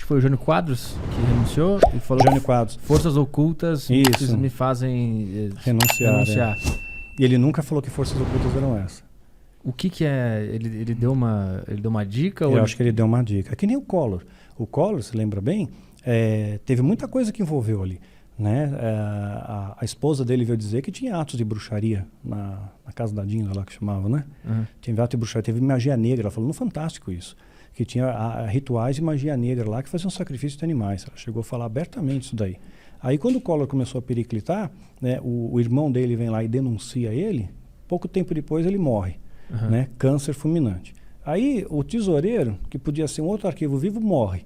foi o Jânio Quadros que renunciou e falou Jânio Quadros. Forças ocultas me fazem renunciar. E ele nunca falou que forças ocultas eram essas. O que é? Ele deu uma dica? Eu acho que ele deu uma dica. É que nem o Collor. O Collor, se lembra bem, teve muita coisa que envolveu ali. Né? A esposa dele veio dizer que tinha atos de bruxaria na casa da Dinda lá que chamava, né? Uhum. Tinha atos de bruxaria, teve magia negra. Ela falou no Fantástico isso. Que tinha rituais de magia negra lá que faziam sacrifício de animais. Ela chegou a falar abertamente isso daí. Aí quando o Collor começou a periclitar, né, o irmão dele vem lá e denuncia ele, pouco tempo depois ele morre. Uhum. Né? Câncer fulminante. Aí o tesoureiro, que podia ser um outro arquivo vivo, morre.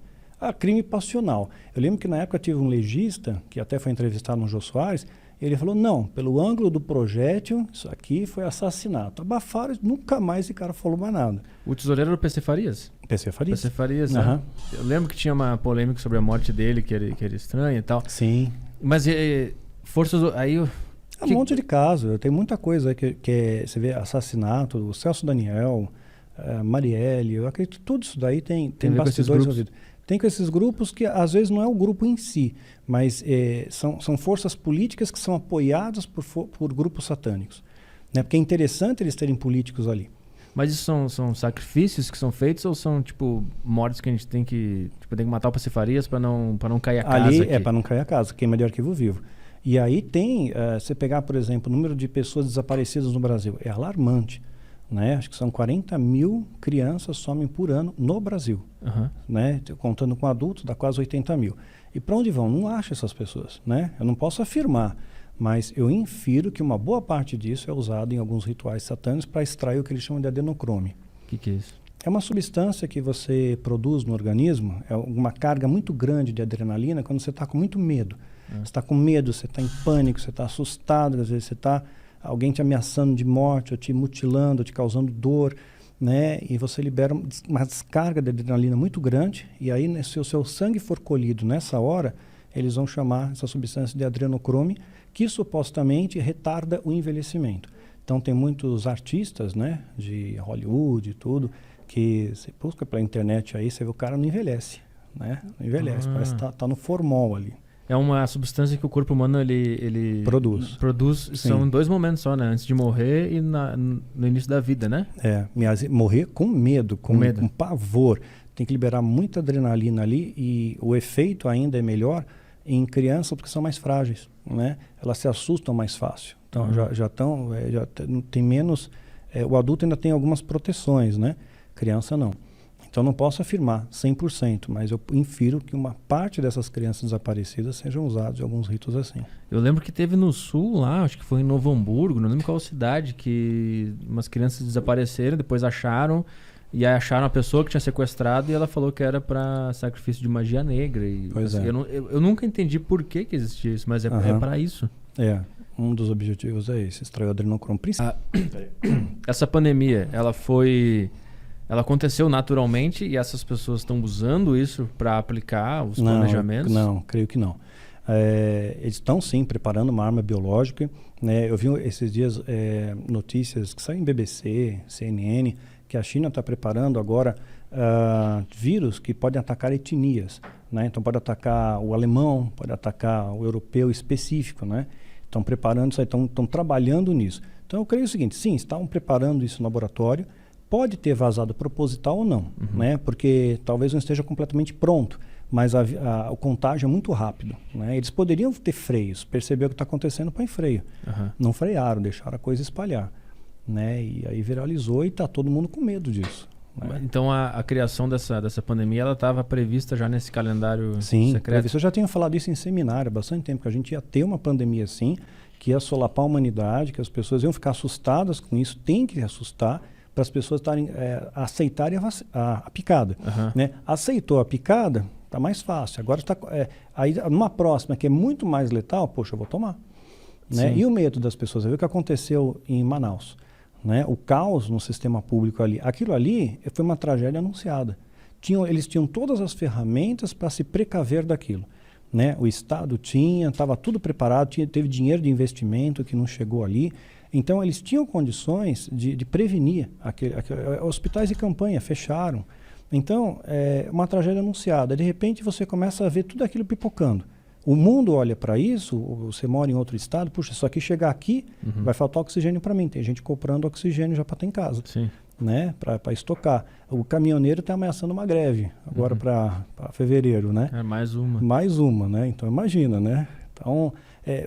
Crime passional. Eu lembro que na época tive um legista, que até foi entrevistado no Jô Soares, ele falou, não, pelo ângulo do projétil, isso aqui foi assassinato. Abafaram, nunca mais esse cara falou mais nada. O tesoureiro era o PC Farias? PC Farias. PC Farias, uhum. Né? Eu lembro que tinha uma polêmica sobre a morte dele, que era estranha e tal. Sim. Mas forças... Aí... Um monte de casos, tem muita coisa que você vê, assassinato, o Celso Daniel, Marielle, eu acredito que tudo isso daí tem bastidores envolvidos. Tem com esses grupos que às vezes não é o grupo em si, mas são forças políticas que são apoiadas por grupos satânicos. Né? Porque é interessante eles terem políticos ali. Mas isso são sacrifícios que são feitos ou são tipo mortes que a gente tem que matar o Pacifarias para não cair a casa? Ali aqui? É para não cair a casa, queima de arquivo vivo. E aí tem, você pegar, por exemplo, o número de pessoas desaparecidas no Brasil, é alarmante. Né? Acho que são 40 mil crianças somem por ano no Brasil. Uhum. Né? Contando com adultos, dá quase 80 mil. E para onde vão? Não acho essas pessoas. Né? Eu não posso afirmar, mas eu infiro que uma boa parte disso é usado em alguns rituais satânicos para extrair o que eles chamam de adenocrome. O que é isso? É uma substância que você produz no organismo, é uma carga muito grande de adrenalina quando você está com muito medo. Você está com medo, você está em pânico, você está assustado, às vezes você está alguém te ameaçando de morte, ou te mutilando, ou te causando dor, né? E você libera uma descarga de adrenalina muito grande, e aí se o seu sangue for colhido nessa hora, eles vão chamar essa substância de adrenocrome, que supostamente retarda o envelhecimento. Então tem muitos artistas, né, de Hollywood e tudo, que você busca pela internet aí, você vê o cara não envelhece, né? Não envelhece, parece que tá no formol ali. É uma substância que o corpo humano ele produz. São em 2 momentos só, né? Antes de morrer e no início da vida, né? Morrer com medo, com pavor. Tem que liberar muita adrenalina ali e o efeito ainda é melhor em crianças porque são mais frágeis, né? Elas se assustam mais fácil. Então já tem menos... o adulto ainda tem algumas proteções, né? Criança não. Então não posso afirmar 100%, mas eu infiro que uma parte dessas crianças desaparecidas sejam usadas em alguns ritos assim. Eu lembro que teve no sul lá, acho que foi em Novo Hamburgo, não lembro qual cidade, que umas crianças desapareceram, depois acharam, e aí acharam a pessoa que tinha sequestrado e ela falou que era para sacrifício de magia negra. Pois é. Eu nunca entendi por que existia isso, mas é para isso. Um dos objetivos é esse, extrair o adrenocrome. Essa pandemia, ela aconteceu naturalmente e essas pessoas estão usando isso para aplicar os planejamentos? Não, creio que não. Eles estão sim preparando uma arma biológica. Né? Eu vi esses dias notícias que saem em BBC, CNN, que a China está preparando agora vírus que podem atacar etnias. Né? Então pode atacar o alemão, pode atacar o europeu específico. Né? Estão preparando isso aí, estão trabalhando nisso. Então eu creio o seguinte, sim, estão preparando isso no laboratório. Pode ter vazado proposital ou não, né? Porque talvez não esteja completamente pronto, mas o contágio é muito rápido. Né? Eles poderiam ter freios, perceber o que está acontecendo, põe freio. Não frearam, deixaram a coisa espalhar. Né? E aí viralizou e está todo mundo com medo disso. Né? Então a criação dessa pandemia ela estava prevista já nesse calendário secreto? Previsto. Eu já tinha falado isso em seminário há bastante tempo, que a gente ia ter uma pandemia assim, que ia solapar a humanidade, que as pessoas iam ficar assustadas com isso, tem que assustar, para as pessoas aceitarem a picada. Né? Aceitou a picada, está mais fácil. Agora aí numa próxima que é muito mais letal, poxa, eu vou tomar. Né? E o medo das pessoas, você viu o que aconteceu em Manaus. Né? O caos no sistema público ali. Aquilo ali foi uma tragédia anunciada. Eles tinham todas as ferramentas para se precaver daquilo. Né? O Estado estava tudo preparado, teve dinheiro de investimento que não chegou ali. Então, eles tinham condições de prevenir. Hospitais de campanha fecharam. Então, é uma tragédia anunciada. De repente, você começa a ver tudo aquilo pipocando. O mundo olha para isso, você mora em outro estado, puxa, só que chegar aqui vai faltar oxigênio para mim. Tem gente comprando oxigênio já para ter em casa, Sim. né? Para estocar. O caminhoneiro está ameaçando uma greve agora para fevereiro, né? É mais uma. Mais uma, né? Então, imagina, né? Então,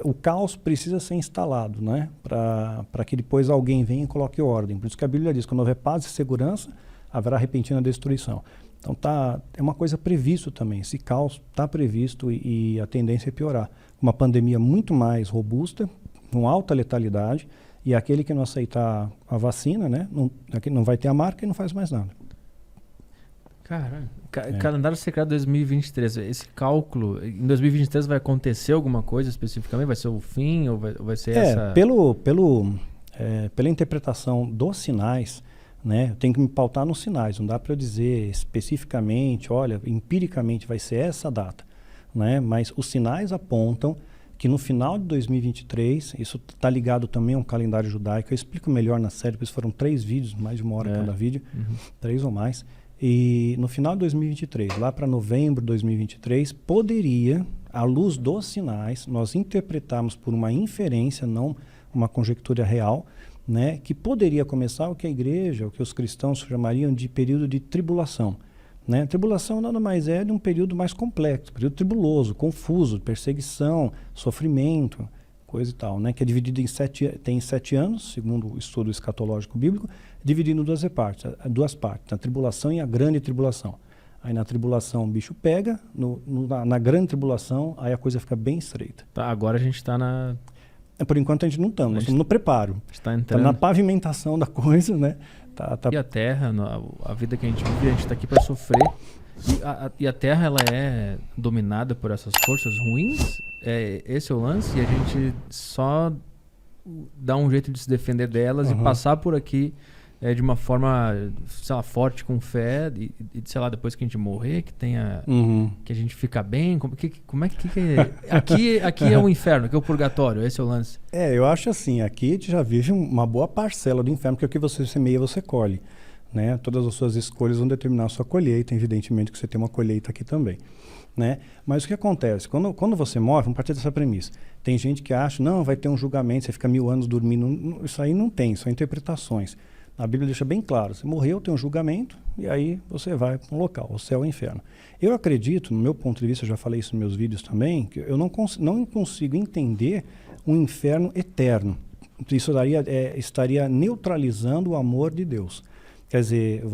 o caos precisa ser instalado, né? Para que depois alguém venha e coloque ordem. Por isso que a Bíblia diz, quando houver paz e segurança, haverá repentina destruição. Então é uma coisa previsto também, esse caos está previsto e a tendência é piorar. Uma pandemia muito mais robusta, com alta letalidade, e aquele que não aceitar a vacina, né, não vai ter a marca e não faz mais nada. Caralho. Calendário secreto 2023, esse cálculo, em 2023 vai acontecer alguma coisa especificamente? Vai ser o fim ou vai ser essa... Pela interpretação dos sinais, né, eu tenho que me pautar nos sinais, não dá para eu dizer especificamente, olha, empiricamente vai ser essa data, né, mas os sinais apontam que no final de 2023, isso está ligado também a um calendário judaico, eu explico melhor na série, porque foram 3 vídeos, mais de 1 hora cada vídeo, 3 ou mais, e no final de 2023, lá para novembro de 2023, poderia, à luz dos sinais, nós interpretarmos por uma inferência, não uma conjectura real, né, que poderia começar o que a igreja, o que os cristãos chamariam de período de tribulação. Né? Tribulação nada mais é de um período mais complexo, período tribuloso, confuso, perseguição, sofrimento, coisa e tal, né? Que é dividido tem 7 anos, segundo o estudo escatológico bíblico, dividido em duas partes, a tribulação e a grande tribulação. Aí na tribulação o bicho pega, na grande tribulação aí a coisa fica bem estreita. Tá, agora a gente está na... Por enquanto a gente não estamos, nós estamos no preparo. Está entrando... na pavimentação da coisa, né? E a Terra, a vida que a gente vive, a gente está aqui para sofrer. E a Terra, ela é dominada por essas forças ruins? Esse é o lance? E a gente só dá um jeito de se defender delas e passar por aqui de uma forma, sei lá, forte, com fé, e sei lá, depois que a gente morrer, que tenha... que a gente fica bem, como é que é? Aqui é o inferno, aqui é o purgatório, esse é o lance. Eu acho assim, aqui a gente já vive uma boa parcela do inferno, porque o que você semeia, você colhe, né? Todas as suas escolhas vão determinar a sua colheita, evidentemente que você tem uma colheita aqui também, né? Mas o que acontece? Quando você morre, vamos partir dessa premissa, tem gente que acha, não, vai ter um julgamento, você fica 1000 anos dormindo, isso aí não tem, são interpretações. A Bíblia deixa bem claro, você morreu, tem um julgamento, e aí você vai para um local, o céu e o inferno. Eu acredito, no meu ponto de vista, eu já falei isso nos meus vídeos também, que eu não consigo entender um inferno eterno. Isso estaria neutralizando o amor de Deus. Quer dizer,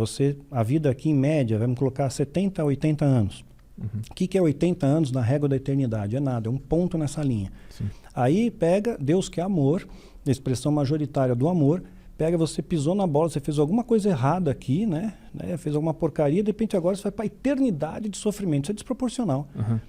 a vida aqui em média, vamos colocar 70 a 80 anos. O que é 80 anos na régua da eternidade? É nada, é um ponto nessa linha. Sim. Aí pega Deus que é amor, a expressão majoritária do amor, pega, você pisou na bola, você fez alguma coisa errada aqui, né? Fez alguma porcaria, de repente agora você vai para a eternidade de sofrimento. Isso é desproporcional.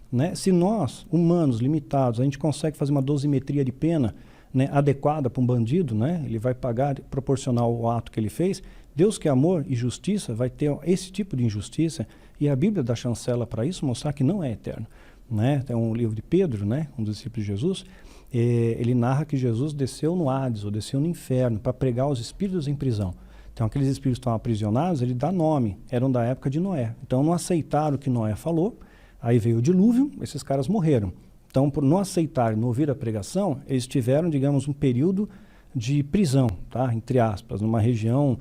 Né? Se nós, humanos, limitados, a gente consegue fazer uma dosimetria de pena, né, adequada para um bandido, né? Ele vai pagar proporcional ao ato que ele fez. Deus que é amor e justiça vai ter esse tipo de injustiça, e a Bíblia dá chancela para isso, mostrar que não é eterno. Né? Tem um livro de Pedro, né, um dos discípulos de Jesus, ele narra que Jesus desceu no Hades, ou desceu no inferno, para pregar os espíritos em prisão. Então, aqueles espíritos que estão aprisionados, ele dá nome, eram da época de Noé. Então, não aceitaram o que Noé falou, aí veio o dilúvio, esses caras morreram. Então, por não aceitarem, não ouvir a pregação, eles tiveram, digamos, um período de prisão, tá? Entre aspas, numa região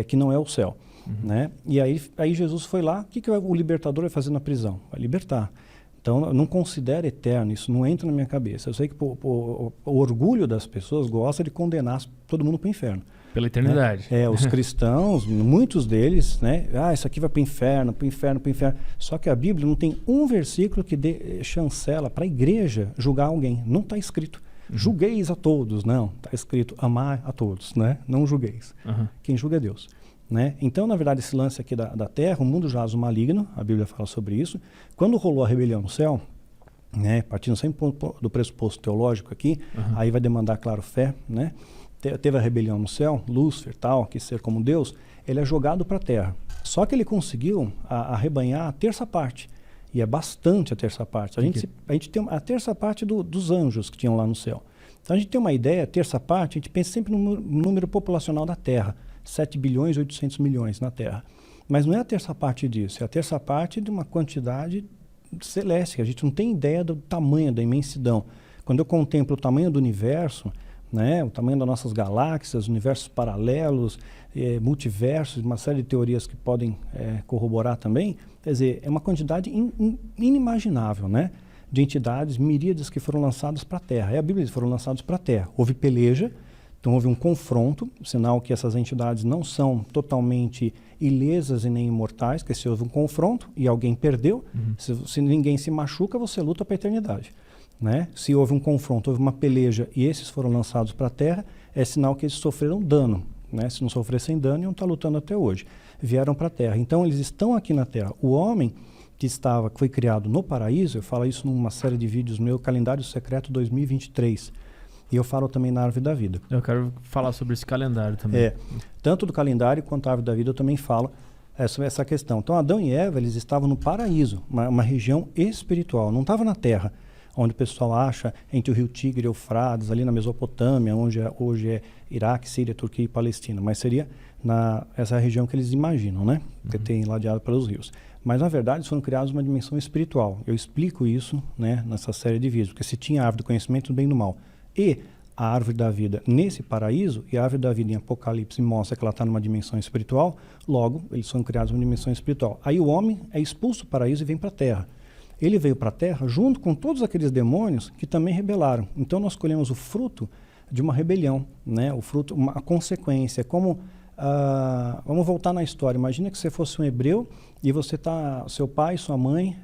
que não é o céu. Né? E aí Jesus foi lá, o que o libertador vai fazer na prisão? Vai libertar. Então, eu não considero eterno, isso não entra na minha cabeça. Eu sei que o orgulho das pessoas gosta de condenar todo mundo para o inferno. Pela eternidade. Né? Os cristãos, muitos deles, né? Isso aqui vai para o inferno, para o inferno, para o inferno. Só que a Bíblia não tem um versículo que dê chancela para a igreja julgar alguém. Não está escrito. Julgueis a todos. Não, está escrito amar a todos, né? Não julgueis. Quem julga é Deus. Né? Então, na verdade, esse lance aqui da Terra, o mundo jaz o maligno, a Bíblia fala sobre isso. Quando rolou a rebelião no céu, né, partindo sempre do pressuposto teológico aqui, aí vai demandar, claro, fé, né? Teve a rebelião no céu, Lúcifer, tal, que ser como Deus, ele é jogado para a Terra. Só que ele conseguiu arrebanhar a terça parte, e é bastante a terça parte. A gente tem a terça parte dos anjos que tinham lá no céu. Então, a gente tem uma ideia, a terça parte, a gente pensa sempre no número populacional da Terra, 7 bilhões e 800 milhões na Terra. Mas não é a terça parte disso, é a terça parte de uma quantidade celeste, que a gente não tem ideia do tamanho, da imensidão. Quando eu contemplo o tamanho do universo, né, o tamanho das nossas galáxias, universos paralelos, multiversos, uma série de teorias que podem corroborar também, quer dizer, é uma quantidade inimaginável, né, de entidades, miríades que foram lançadas para a Terra. É a Bíblia diz que foram lançados para a Terra. Houve peleja, então houve um confronto, sinal que essas entidades não são totalmente ilesas e nem imortais, que se houve um confronto e alguém perdeu, se ninguém se machuca, você luta para a eternidade. Né? Se houve um confronto, houve uma peleja e esses foram lançados para a Terra, é sinal que eles sofreram dano. Né? Se não sofressem dano, iam estar lutando até hoje. Vieram para a Terra. Então, eles estão aqui na Terra. O homem que foi criado no paraíso, eu falo isso numa série de vídeos meu, Calendário Secreto 2023. E eu falo também na Árvore da Vida. Eu quero falar sobre esse calendário também. Tanto do calendário quanto a Árvore da Vida eu também falo sobre essa questão. Então, Adão e Eva, eles estavam no paraíso, uma região espiritual, não estava na Terra, onde o pessoal acha entre o rio Tigre e Eufrates, ali na Mesopotâmia, onde hoje é Iraque, Síria, Turquia e Palestina, mas seria essa região que eles imaginam, né? Que tem ladeado pelos rios. Mas, na verdade, eles foram criados numa dimensão espiritual. Eu explico isso, né, nessa série de vídeos, porque se tinha a árvore do conhecimento do bem e do mal e a árvore da vida nesse paraíso, e a árvore da vida em Apocalipse mostra que ela está numa dimensão espiritual, logo, eles são criados numa dimensão espiritual. Aí o homem é expulso do paraíso e vem para a Terra. Ele veio para a Terra junto com todos aqueles demônios que também rebelaram. Então nós colhemos o fruto de uma rebelião, né? O fruto, a consequência. Como, vamos voltar na história. Imagina que você fosse um hebreu e seu pai, sua mãe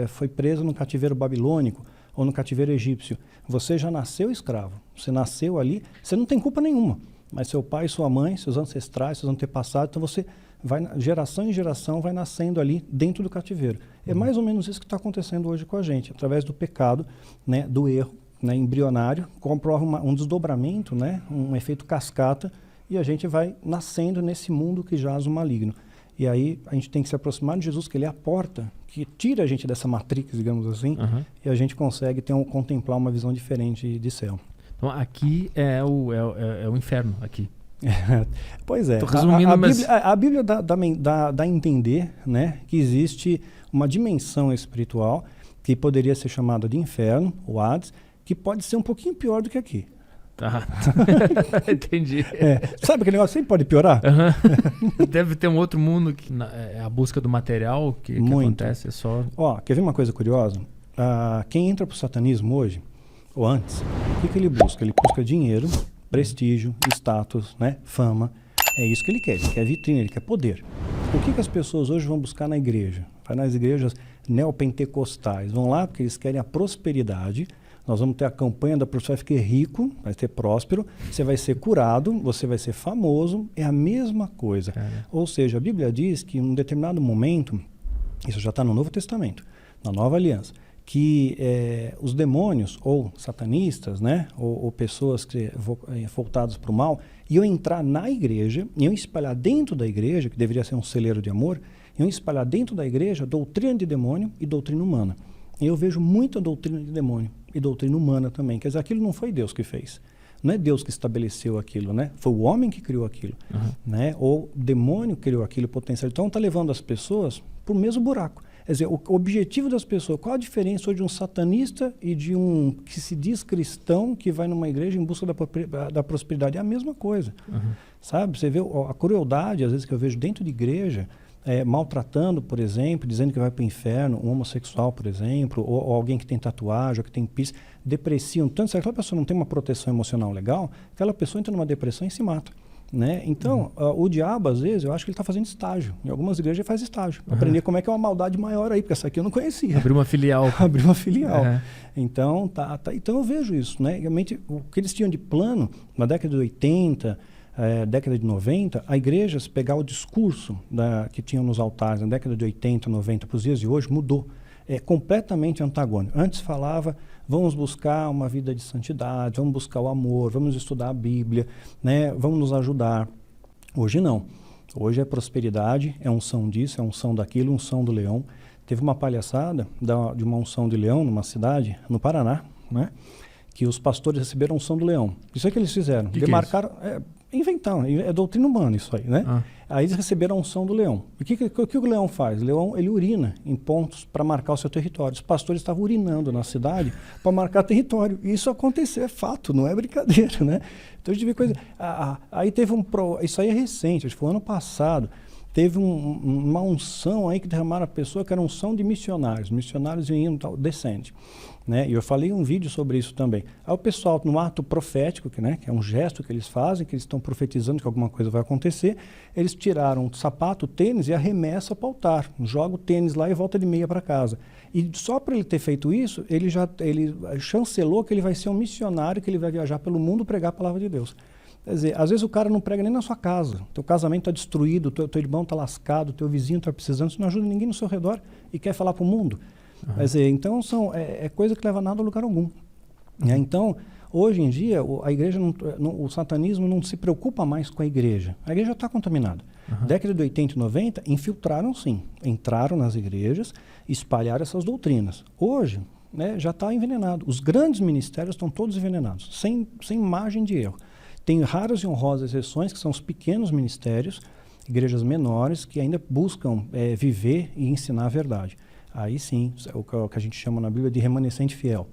foi preso no cativeiro babilônico ou no cativeiro egípcio. Você já nasceu escravo. Você nasceu ali, você não tem culpa nenhuma. Mas seu pai, sua mãe, seus ancestrais, seus antepassados, então você vai, geração em geração, vai nascendo ali dentro do cativeiro. É mais ou menos isso que está acontecendo hoje com a gente, através do pecado, né, do erro, né, embrionário, comprova um desdobramento, né, um efeito cascata, e a gente vai nascendo nesse mundo que jaz o maligno. E aí a gente tem que se aproximar de Jesus, que ele é a porta, que tira a gente dessa matrix, digamos assim, e a gente consegue contemplar uma visão diferente de céu. Então aqui é o inferno, aqui. Pois é. Tô resumindo, a Bíblia dá a entender, né, que existe uma dimensão espiritual que poderia ser chamada de inferno, o Hades, que pode ser um pouquinho pior do que aqui. Tá. Entendi. Sabe que o negócio sempre pode piorar? Deve ter um outro mundo que é a busca do material que acontece. É só... Quer ver uma coisa curiosa? Quem entra para o satanismo hoje, ou antes, o que ele busca? Ele busca dinheiro, prestígio, status, né? Fama. É isso que ele quer vitrine, ele quer poder. O que as pessoas hoje vão buscar na igreja? Vai nas igrejas neopentecostais. Vão lá porque eles querem a prosperidade. Nós vamos ter a campanha da prosperidade, vai ficar rico, vai ser próspero, você vai ser curado, você vai ser famoso, é a mesma coisa. Ou seja, a Bíblia diz que em um determinado momento, isso já está no Novo Testamento, na Nova Aliança, que os demônios, ou satanistas, né, ou pessoas voltadas para o mal, iam entrar na igreja, iam espalhar dentro da igreja, que deveria ser um celeiro de amor, iam espalhar dentro da igreja doutrina de demônio e doutrina humana. E eu vejo muita doutrina de demônio e doutrina humana também. Quer dizer, aquilo não foi Deus que fez. Não é Deus que estabeleceu aquilo, né? Foi o homem que criou aquilo, né? Ou o demônio criou aquilo potencial. Então está levando as pessoas para o mesmo buraco. Quer dizer, o objetivo das pessoas, qual a diferença de um satanista e de um que se diz cristão que vai numa igreja em busca da prosperidade? É a mesma coisa, sabe? Você vê a crueldade, às vezes, que eu vejo dentro de igreja, maltratando, por exemplo, dizendo que vai para o inferno, um homossexual, por exemplo, ou alguém que tem tatuagem, ou que tem piercing, depressiam tanto. Se aquela pessoa não tem uma proteção emocional legal, aquela pessoa entra numa depressão e se mata. Né? Então, o diabo, às vezes, eu acho que ele está fazendo estágio. Em algumas igrejas ele faz estágio. Aprender como é que é uma maldade maior aí, porque essa aqui eu não conhecia. Abrir uma filial. Abrir uma filial. Então, então eu vejo isso. Né? Realmente, o que eles tinham de plano, na década de 80, década de 90, a igreja, se pegar o discurso que tinham nos altares na década de 80, 90, para os dias de hoje, mudou. É completamente antagônico. Antes falava, vamos buscar uma vida de santidade, vamos buscar o amor, vamos estudar a Bíblia, né? Vamos nos ajudar. Hoje não. Hoje é prosperidade, é unção disso, é unção daquilo, unção do leão. Teve uma palhaçada de uma unção de leão numa cidade, no Paraná, né? Que os pastores receberam unção do leão. Isso é que eles fizeram. Demarcaram, Inventando, é doutrina humana isso aí, né? Aí eles receberam a unção do leão. E o que o leão faz? O leão, ele urina em pontos para marcar o seu território. Os pastores estavam urinando na cidade para marcar território. E isso aconteceu, é fato, não é brincadeira, né? Então a gente vê coisa... Aí teve isso aí é recente, acho que foi ano passado. Teve uma unção aí que derramaram a pessoa, que era unção de missionários. Missionários iam descende. Né? E eu falei um vídeo sobre isso também. Aí o pessoal, no ato profético, que é um gesto que eles fazem, que eles estão profetizando que alguma coisa vai acontecer, eles tiraram o sapato, o tênis e arremessam para o altar. Joga o tênis lá e volta de meia para casa. E só para ele ter feito isso, ele chancelou que ele vai ser um missionário, que ele vai viajar pelo mundo pregar a palavra de Deus. Quer dizer, às vezes o cara não prega nem na sua casa. Teu casamento está destruído, teu irmão está lascado, teu vizinho está precisando, você não ajuda ninguém no seu redor e quer falar para o mundo. Quer dizer, então é coisa que leva nada a lugar algum. Então, hoje em dia, a igreja o satanismo não se preocupa mais com a igreja. A igreja está contaminada. Década de 80 e 90, infiltraram sim. Entraram nas igrejas, espalharam essas doutrinas. Hoje, já está envenenado. Os grandes ministérios estão todos envenenados, sem margem de erro. Tem raras e honrosas exceções, que são os pequenos ministérios, igrejas menores, que ainda buscam viver e ensinar a verdade. Aí sim, o que a gente chama na Bíblia de remanescente fiel.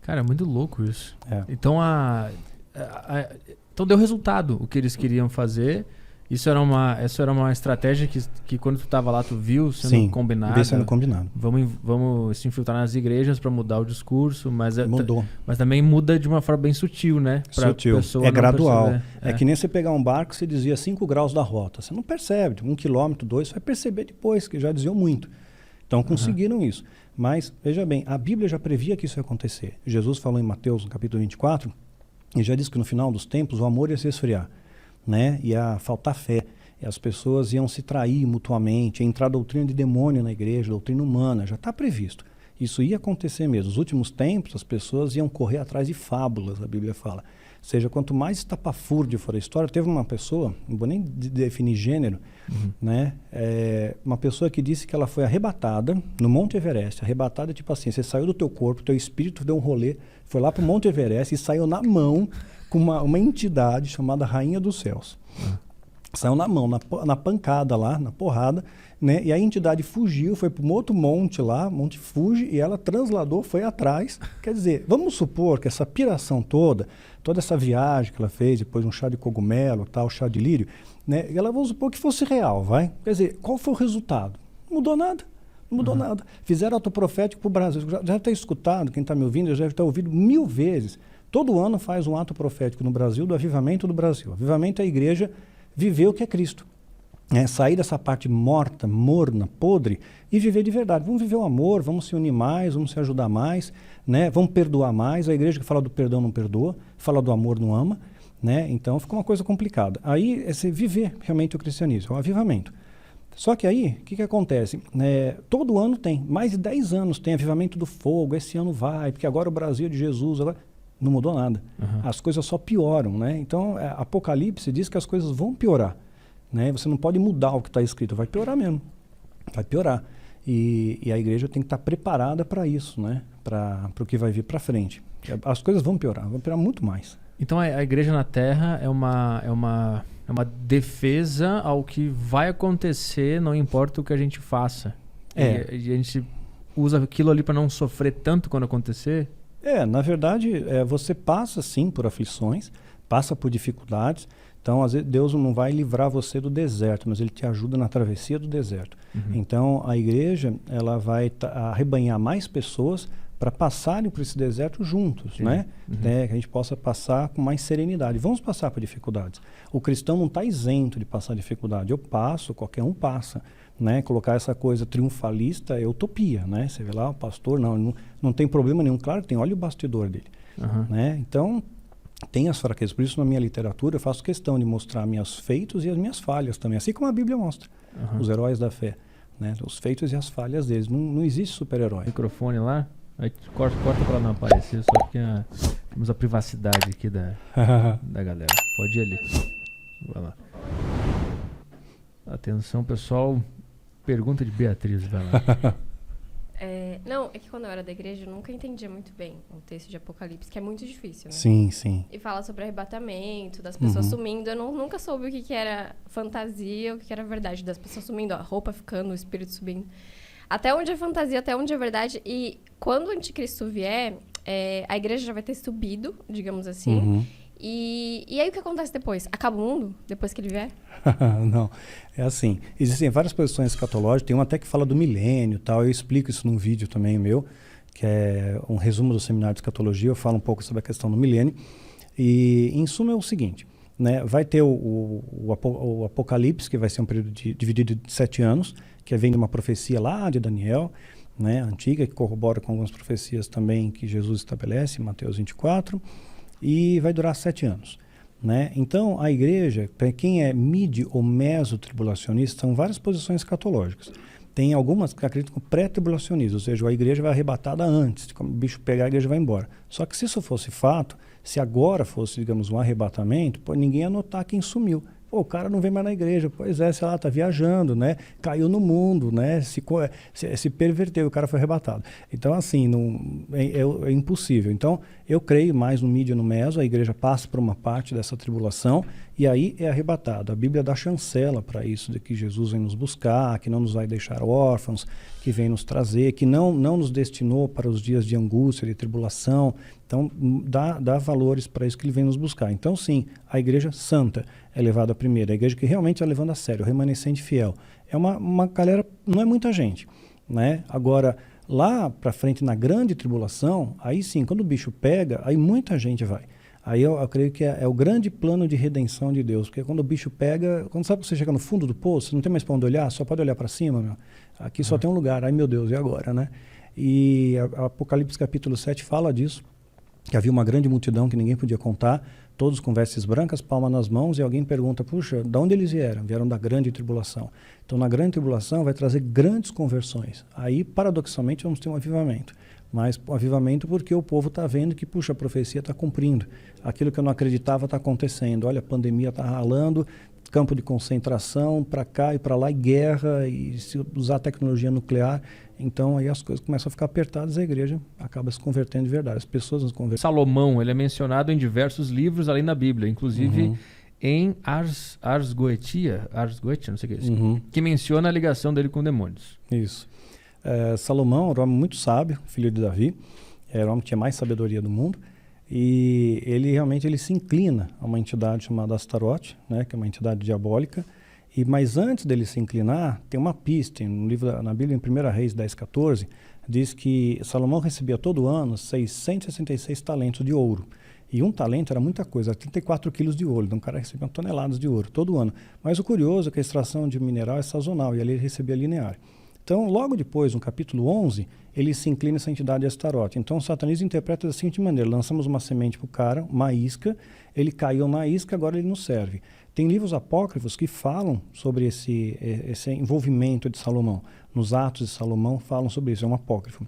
Cara, é muito louco isso. Então, então deu resultado o que eles queriam fazer. Isso era uma estratégia que quando tu estava lá, tu viu sendo combinado. Sim, sendo combinado. Vamos se infiltrar nas igrejas para mudar o discurso, mas mudou. Mas também muda de uma forma bem sutil, né? Sutil. É gradual. É que nem você pegar um barco, você dizia 5 graus da rota. Você não percebe, 1 quilômetro, 2, você vai perceber depois, que já diziam muito. Então conseguiram isso. Mas, veja bem, a Bíblia já previa que isso ia acontecer. Jesus falou em Mateus, no capítulo 24, e já disse que no final dos tempos o amor ia se esfriar. Né? Ia faltar fé, e as pessoas iam se trair mutuamente, ia entrar doutrina de demônio na igreja, doutrina humana, já está previsto. Isso ia acontecer mesmo. Nos últimos tempos, as pessoas iam correr atrás de fábulas, a Bíblia fala. Ou seja, quanto mais estapafúrdio for a história, teve uma pessoa, não vou nem definir gênero, né? Uma pessoa que disse que ela foi arrebatada no Monte Everest. Arrebatada tipo assim, você saiu do teu corpo, teu espírito deu um rolê, foi lá para o Monte Everest e saiu na mão com uma entidade chamada Rainha dos Céus. Saiu na mão, na pancada lá, na porrada, né? E a entidade fugiu, foi para um outro monte lá, Monte Fuji, e ela transladou, foi atrás. Quer dizer, vamos supor que essa piração toda essa viagem que ela fez, depois um chá de cogumelo, tal, chá de lírio, né? E ela, vamos supor que fosse real, vai? Quer dizer, qual foi o resultado? Não mudou nada. Não mudou nada. Fizeram autoprofético para o Brasil. Já deve ter escutado, quem está me ouvindo, já deve ter ouvido 1000 vezes. Todo ano faz um ato profético no Brasil do avivamento do Brasil. Avivamento é a igreja viver o que é Cristo. Sair dessa parte morta, morna, podre e viver de verdade. Vamos viver o amor, vamos se unir mais, vamos se ajudar mais, né? Vamos perdoar mais. A igreja que fala do perdão não perdoa, fala do amor não ama, né? Então fica uma coisa complicada. Aí é você viver realmente o cristianismo, é o avivamento. Só que aí, o que acontece? Todo ano tem, mais de 10 anos tem avivamento do fogo, esse ano vai, porque agora o Brasil é de Jesus, agora... Não mudou nada. As coisas só pioram, né? Então, Apocalipse diz que as coisas vão piorar, né? Você não pode mudar o que está escrito, vai piorar mesmo. Vai piorar. E a igreja tem que estar preparada para isso, né? Para o que vai vir para frente. As coisas vão piorar muito mais. Então, a igreja na Terra é uma defesa ao que vai acontecer, não importa o que a gente faça. E a gente usa aquilo ali para não sofrer tanto quando acontecer. Na verdade, você passa sim por aflições, passa por dificuldades. Então, às vezes, Deus não vai livrar você do deserto, mas Ele te ajuda na travessia do deserto. Então, a igreja ela vai arrebanhar mais pessoas para passarem por esse deserto juntos, né? Que a gente possa passar com mais serenidade. Vamos passar por dificuldades. O cristão não está isento de passar dificuldade. Eu passo, qualquer um passa. Né? Colocar essa coisa triunfalista é utopia, né? Você vê lá o pastor, não tem problema nenhum. Claro que tem, olha o bastidor dele. Né? Então, tem as fraquezas. Por isso, na minha literatura, eu faço questão de mostrar meus feitos e as minhas falhas também, assim como a Bíblia mostra. Os heróis da fé, né? Os feitos e as falhas deles. Não existe super-herói. Microfone lá, aí corta para não aparecer, só porque temos a privacidade aqui da galera. Pode ir ali. Vai lá. Atenção, pessoal. Pergunta de Beatriz, vai lá. Não, é que quando eu era da igreja, eu nunca entendia muito bem o texto de Apocalipse, que é muito difícil, né? Sim, sim. E fala sobre arrebatamento, das pessoas sumindo. Eu nunca soube o que era fantasia, o que era verdade. Das pessoas sumindo, a roupa ficando, o espírito subindo. Até onde é fantasia, até onde é verdade. E quando o anticristo vier, a igreja já vai ter subido, digamos assim. E aí o que acontece depois? Acaba o mundo depois que ele vier? Não, é assim, existem várias posições escatológicas, tem uma até que fala do milênio e tal, eu explico isso num vídeo também meu, que é um resumo do seminário de escatologia, eu falo um pouco sobre a questão do milênio, e em suma é o seguinte, né, vai ter o Apocalipse, que vai ser um período dividido de 7 anos, que vem de uma profecia lá de Daniel, né, antiga, que corrobora com algumas profecias também que Jesus estabelece em Mateus 24, e vai durar 7 anos. Né? Então, a igreja, para quem é mid ou meso-tribulacionista, são várias posições escatológicas. Tem algumas que acreditam no pré-tribulacionismo, ou seja, a igreja vai arrebatada antes, quando o bicho pegar, a igreja vai embora. Só que se isso fosse fato, se agora fosse, digamos, um arrebatamento, pô, ninguém ia notar quem sumiu. Pô, o cara não vem mais na igreja. Pois é, sei lá, tá viajando, né? Caiu no mundo, né? Se perverteu, o cara foi arrebatado. Então, assim, é impossível. Então, eu creio mais no mídia, no meso, a igreja passa por uma parte dessa tribulação e aí é arrebatado. A Bíblia dá chancela para isso, de que Jesus vem nos buscar, que não nos vai deixar órfãos, que vem nos trazer, que não nos destinou para os dias de angústia, de tribulação. Então, dá valores para isso que ele vem nos buscar. Então, sim, a igreja santa é levada a primeira. A igreja que realmente está levando a sério, o remanescente fiel. É uma galera, não é muita gente, né? Agora, lá para frente, na grande tribulação, aí sim, quando o bicho pega, aí muita gente vai. Aí eu creio que é o grande plano de redenção de Deus, porque quando o bicho pega, quando sabe que você chega no fundo do poço, você não tem mais para onde olhar, só pode olhar para cima, meu. Aqui só tem um lugar, ai meu Deus, e agora, né? E Apocalipse capítulo 7 fala disso, que havia uma grande multidão que ninguém podia contar, todos com vestes brancas, palma nas mãos, e alguém pergunta, puxa, de onde eles vieram? Vieram da grande tribulação. Então, na grande tribulação vai trazer grandes conversões. Aí, paradoxalmente, vamos ter um avivamento. Mas um avivamento porque o povo está vendo que, puxa, a profecia está cumprindo. Aquilo que eu não acreditava está acontecendo. Olha, a pandemia está ralando, campo de concentração, para cá e para lá, e guerra, e se usar tecnologia nuclear. Então, aí as coisas começam a ficar apertadas, a igreja acaba se convertendo de verdade. As pessoas nos convertem. Salomão, ele é mencionado em diversos livros além da Bíblia, inclusive em Ars Goetia, não sei o que é isso, que menciona a ligação dele com demônios. Isso. Salomão era um homem muito sábio, filho de Davi, era o homem que tinha mais sabedoria do mundo, e ele realmente se inclina a uma entidade chamada Astarote, né, que é uma entidade diabólica. Mas antes dele se inclinar, tem uma pista, no livro, na Bíblia, em 1 Reis 10:14, diz que Salomão recebia todo ano 666 talentos de ouro. E um talento era muita coisa, 34 quilos de ouro. Então o cara recebia toneladas de ouro todo ano. Mas o curioso é que a extração de mineral é sazonal, e ali ele recebia linear. Então, logo depois, no capítulo 11, ele se inclina essa entidade de Astarote. Então, o satanismo interpreta da seguinte maneira: lançamos uma semente para o cara, uma isca, ele caiu na isca, agora ele nos serve. Tem livros apócrifos que falam sobre esse envolvimento de Salomão. Nos Atos de Salomão falam sobre isso, é um apócrifo.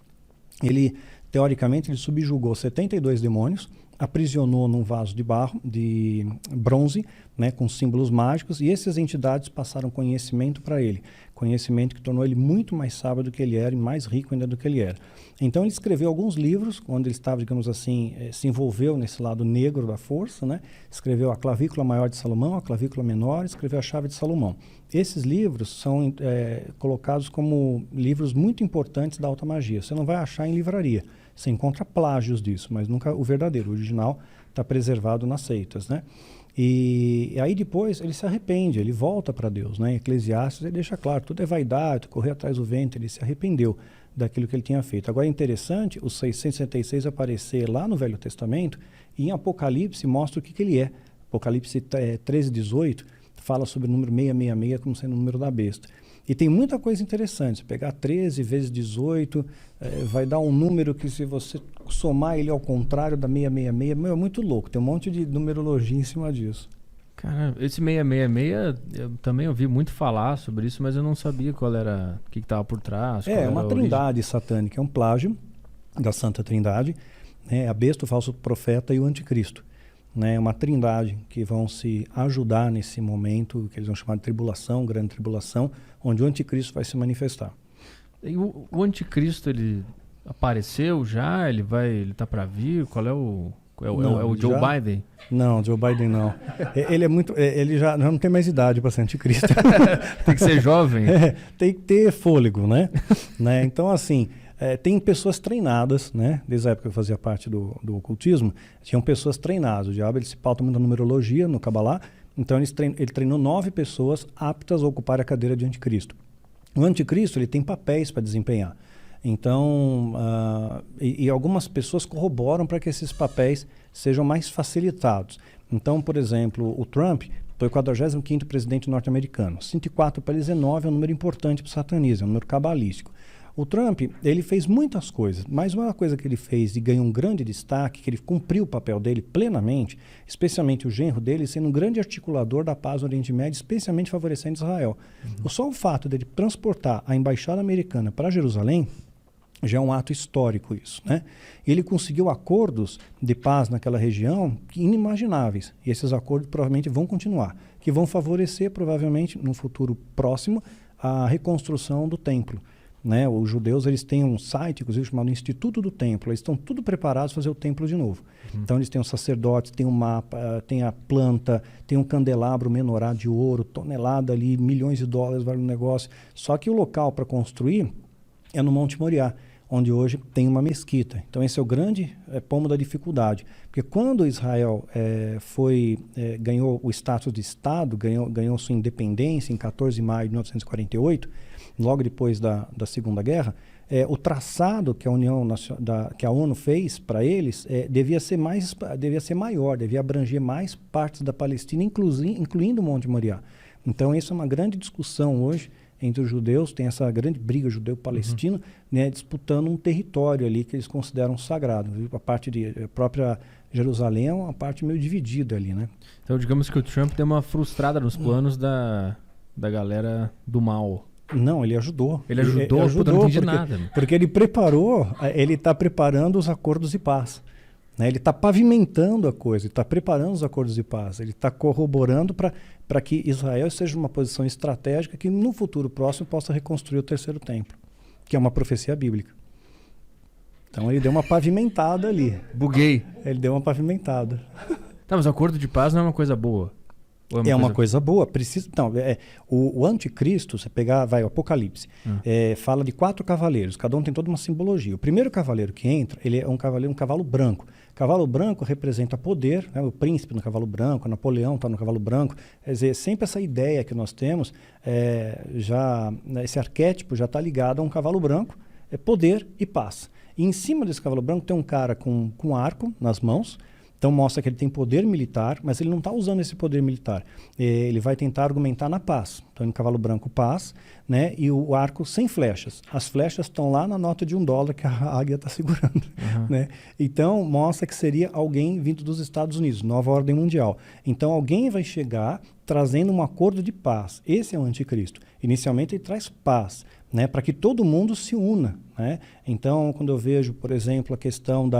Ele, teoricamente, ele subjugou 72 demônios, aprisionou num vaso de barro, de bronze, né, com símbolos mágicos, e essas entidades passaram conhecimento para ele. Conhecimento que tornou ele muito mais sábio do que ele era e mais rico ainda do que ele era. Então ele escreveu alguns livros, quando ele estava, digamos assim, se envolveu nesse lado negro da força, né? Escreveu a Clavícula Maior de Salomão, a Clavícula Menor, escreveu a Chave de Salomão. Esses livros são colocados como livros muito importantes da alta magia. Você não vai achar em livraria. Você encontra plágios disso, mas nunca o verdadeiro, o original, está preservado nas seitas, né? E aí depois ele se arrepende, ele volta para Deus, né? Em Eclesiastes ele deixa claro, tudo é vaidade, correr atrás do vento, ele se arrependeu daquilo que ele tinha feito. Agora é interessante os 666 aparecer lá no Velho Testamento, e em Apocalipse mostra o que ele é. Apocalipse 13:18 fala sobre o número 666 como sendo o número da besta. E tem muita coisa interessante. Se pegar 13 vezes 18, vai dar um número que, se você somar ele ao contrário da 666, é muito louco. Tem um monte de numerologia em cima disso. Cara, esse 666, eu também ouvi muito falar sobre isso, mas eu não sabia qual era, o que estava por trás. É uma trindade satânica, é um plágio da Santa Trindade, né? A besta, o falso profeta e o anticristo. Né, uma trindade que vão se ajudar nesse momento, que eles vão chamar de tribulação, grande tribulação, onde o anticristo vai se manifestar. E o anticristo, ele apareceu já? Ele tá para vir? Qual é o... É o Joe Biden? Não, Joe Biden não. Ele é muito... Ele já não tem mais idade para ser anticristo. Tem que ser jovem. Tem que ter fôlego, né? Então, assim, tem pessoas treinadas, né? Desde a época que eu fazia parte do ocultismo, tinham pessoas treinadas. O diabo ele se pauta muito na numerologia, no Cabalá. Então, ele treinou 9 pessoas aptas a ocupar a cadeira de anticristo. O anticristo ele tem papéis para desempenhar. Então, e algumas pessoas corroboram para que esses papéis sejam mais facilitados. Então, por exemplo, o Trump foi o 45º presidente norte-americano. 104 para ele 19 é um número importante para o satanismo, é um número cabalístico. O Trump, ele fez muitas coisas, mas uma coisa que ele fez e ganhou um grande destaque, que ele cumpriu o papel dele plenamente, especialmente o genro dele, sendo um grande articulador da paz no Oriente Médio, especialmente favorecendo Israel. Só o fato dele transportar a embaixada americana para Jerusalém, já é um ato histórico isso, né? Ele conseguiu acordos de paz naquela região inimagináveis. E esses acordos provavelmente vão continuar, que vão favorecer provavelmente no futuro próximo a reconstrução do templo, né? Os judeus eles têm um site, inclusive chamado Instituto do Templo. Eles estão tudo preparados para fazer o templo de novo. Então eles têm os sacerdotes, tem um mapa, tem a planta, tem um candelabro menorá de ouro, tonelada ali, milhões de dólares vale o negócio. Só que o local para construir é no Monte Moriá, onde hoje tem uma mesquita. Então esse é o grande pomo da dificuldade. Porque quando Israel ganhou o status de Estado, ganhou sua independência em 14 de maio de 1948, logo depois da Segunda Guerra, o traçado que a ONU fez para eles devia ser maior, devia abranger mais partes da Palestina, incluindo o Monte Moriá. Então isso é uma grande discussão hoje entre os judeus, tem essa grande briga judeu-palestino, né, disputando um território ali que eles consideram sagrado. A própria Jerusalém é uma parte meio dividida ali, né? Então, digamos que o Trump deu uma frustrada nos planos da galera do mal. Não, ele ajudou. Ele ajudou, puta, não entendi nada. Porque ele está preparando os acordos de paz. Né? Ele está pavimentando a coisa, ele está preparando os acordos de paz, ele está corroborando para que Israel seja uma posição estratégica que no futuro próximo possa reconstruir o terceiro templo, que é uma profecia bíblica. Então ele deu uma pavimentada ali. Buguei. Ele deu uma pavimentada. Tá, mas o acordo de paz não é uma coisa boa? É uma coisa boa. O anticristo, você pegar, o Apocalipse, fala de 4 cavaleiros, cada um tem toda uma simbologia. O primeiro cavaleiro que entra, ele é um cavalo branco. Cavalo branco representa poder, né? O príncipe no cavalo branco, Napoleão está no cavalo branco. Quer dizer, sempre essa ideia que nós temos, esse arquétipo já está ligado a um cavalo branco, poder e paz. E em cima desse cavalo branco tem um cara com arco nas mãos. Então mostra que ele tem poder militar, mas ele não está usando esse poder militar. Ele vai tentar argumentar na paz. Então, no cavalo branco, paz, né? E o arco sem flechas. As flechas estão lá na nota de $1 que a águia está segurando. Né? Então, mostra que seria alguém vindo dos Estados Unidos, nova ordem mundial. Então, alguém vai chegar trazendo um acordo de paz. Esse é o anticristo. Inicialmente, ele traz paz, né? Para que todo mundo se una. Né? Então, quando eu vejo, por exemplo, a questão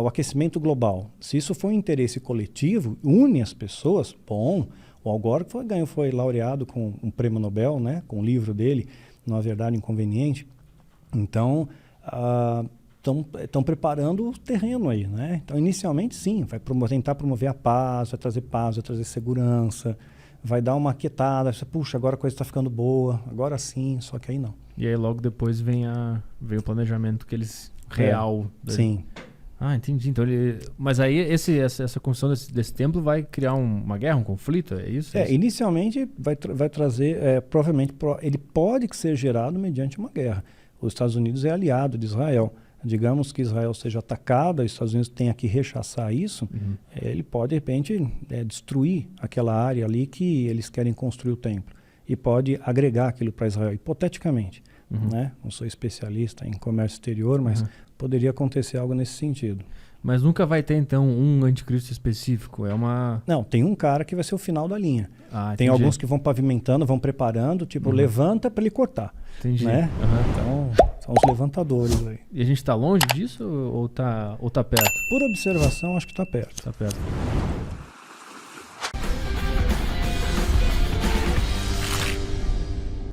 o aquecimento global. Se isso for um interesse coletivo, une as pessoas, bom. O Al Gore foi laureado com um prêmio Nobel, né, com o livro dele, Não Verdade Inconveniente. Então, estão preparando o terreno aí. Né? Então, inicialmente, sim, vai tentar promover a paz, vai trazer segurança, vai dar uma aquietada, puxa, agora a coisa está ficando boa, agora sim, só que aí não. E aí logo depois vem o planejamento que eles real. Sim. Ah, entendi. Então mas aí essa construção desse templo vai criar uma guerra, um conflito? É isso? Inicialmente vai trazer, provavelmente, ele pode ser gerado mediante uma guerra. Os Estados Unidos é aliado de Israel. Digamos que Israel seja atacada, os Estados Unidos tenha que rechaçar isso, ele pode, de repente, destruir aquela área ali que eles querem construir o templo. E pode agregar aquilo para Israel, hipoteticamente. Né? Não sou especialista em comércio exterior, mas poderia acontecer algo nesse sentido. Mas nunca vai ter, então, um anticristo específico? Não, tem um cara que vai ser o final da linha. Tem entendi. alguns que vão pavimentando, vão preparando, levanta para ele cortar. Entendi. Né? Então, são os levantadores aí. E a gente está longe disso ou tá perto? Por observação, acho que está perto. Está perto.